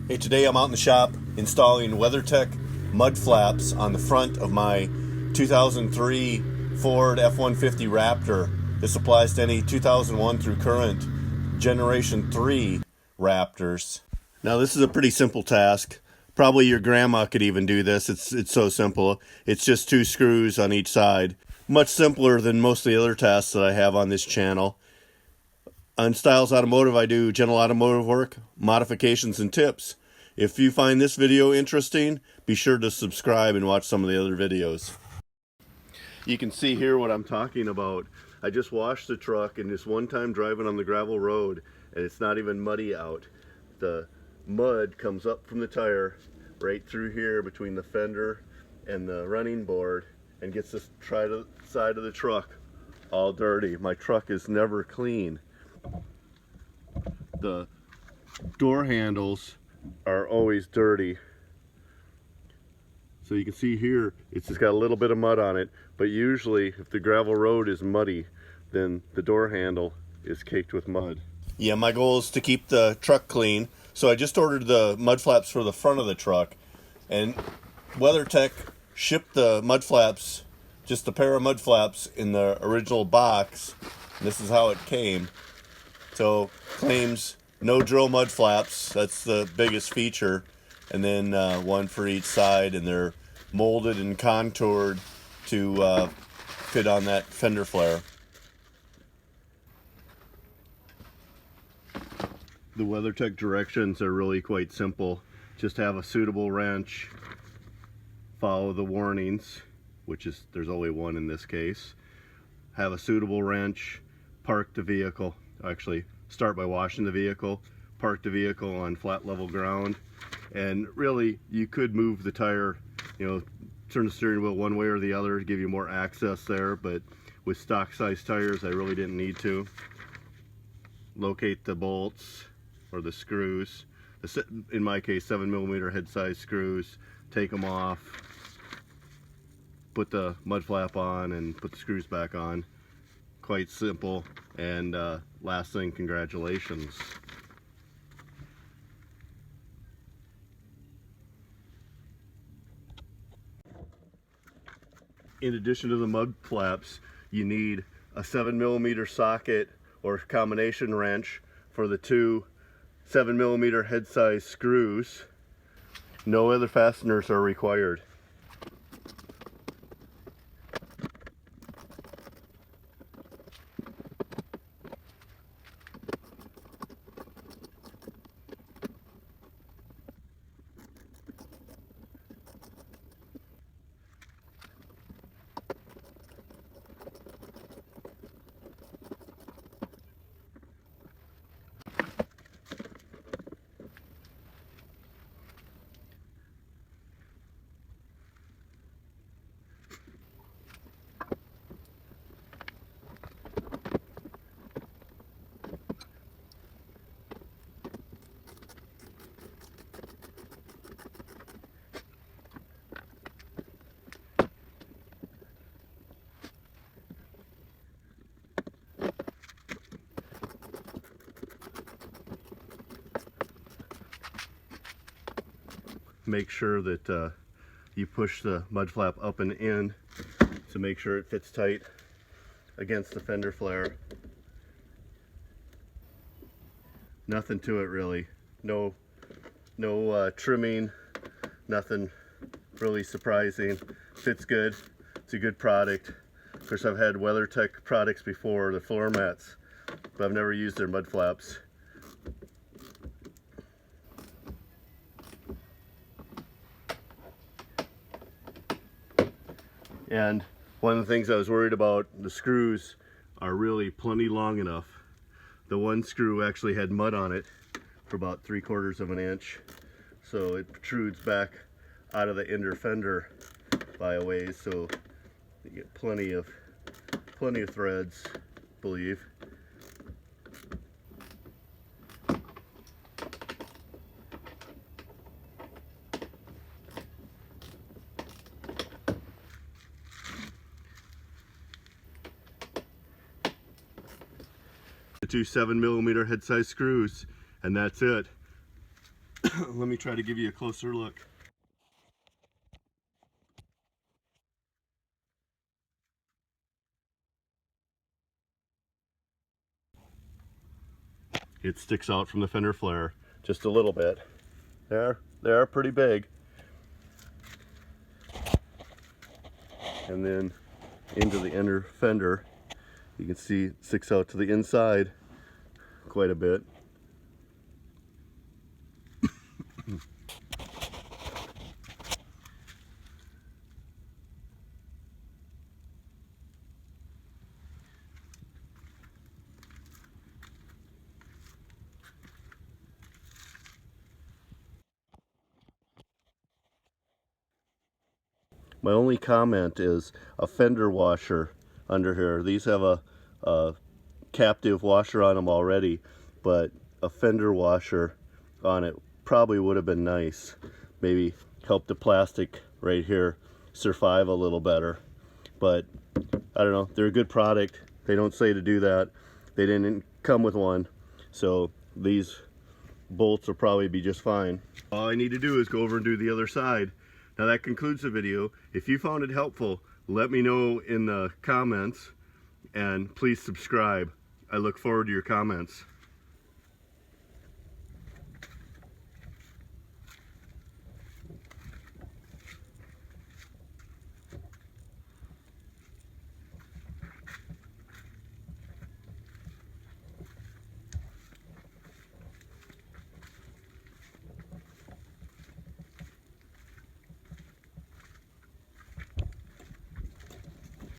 Hey, today I'm out in the shop installing WeatherTech mud flaps on the front of my 2003 Ford F-150 Raptor. This applies to any 2001 through current Generation 3 Raptors. Now this is a pretty simple task. Probably your grandma could even do this. It's so simple. It's just 2 screws on each side. Much simpler than most of the other tasks that I have on this channel. On Stiles Automotive, I do general automotive work, modifications, and tips. If you find this video interesting, be sure to subscribe and watch some of the other videos. You can see here what I'm talking about. I just washed the truck and this one time driving on the gravel road, and it's not even muddy out. The mud comes up from the tire right through here between the fender and the running board and gets this side of the truck all dirty. My truck is never clean. The door handles are always dirty. So you can see here, it's just got a little bit of mud on it, but usually if the gravel road is muddy, then the door handle is caked with mud. Yeah, my goal is to keep the truck clean, so I just ordered the mud flaps for the front of the truck, and WeatherTech shipped the mud flaps, just a pair of mud flaps in the original box. And this is how it came. So claims no drill mud flaps, that's the biggest feature, and then one for each side, and they're molded and contoured to fit on that fender flare. The WeatherTech directions are really quite simple. Just have a suitable wrench, follow the warnings, which is, there's only one in this case. Have a suitable wrench, park the vehicle. Actually, start by washing the vehicle, park the vehicle on flat level ground, and really you could move the tire, turn the steering wheel one way or the other to give you more access there, but with stock size tires I really didn't need to. Locate the bolts or the screws, in my case 7mm head size screws, take them off, put the mud flap on and put the screws back on. Quite simple. And last thing, congratulations. In addition to the mud flaps, you need a 7mm socket or combination wrench for the 2 7mm head size screws. No other fasteners are required. Make sure that you push the mud flap up and in to make sure it fits tight against the fender flare. Nothing to it really. No trimming, nothing really surprising. Fits good. It's a good product. Of course, I've had WeatherTech products before, the floor mats, but I've never used their mud flaps. And one of the things I was worried about, the screws are really plenty long enough. The one screw actually had mud on it for about 3/4 of an inch, so it protrudes back out of the inner fender by a ways, so you get plenty of threads, I believe. The 2 7mm head size screws, and that's it. Let me try to give you a closer look. It sticks out from the fender flare just a little bit. They are pretty big. And then into the inner fender, you can see it sticks out to the inside quite a bit. My only comment is a fender washer under here. These have a captive washer on them already, but a fender washer on it probably would have been nice. Maybe help the plastic right here survive a little better. But I don't know, they're a good product. They don't say to do that. They didn't come with one, so these bolts will probably be just fine. All I need to do is go over and do the other side. Now that concludes the video. If you found it helpful, let me know in the comments, and please subscribe. I look forward to your comments.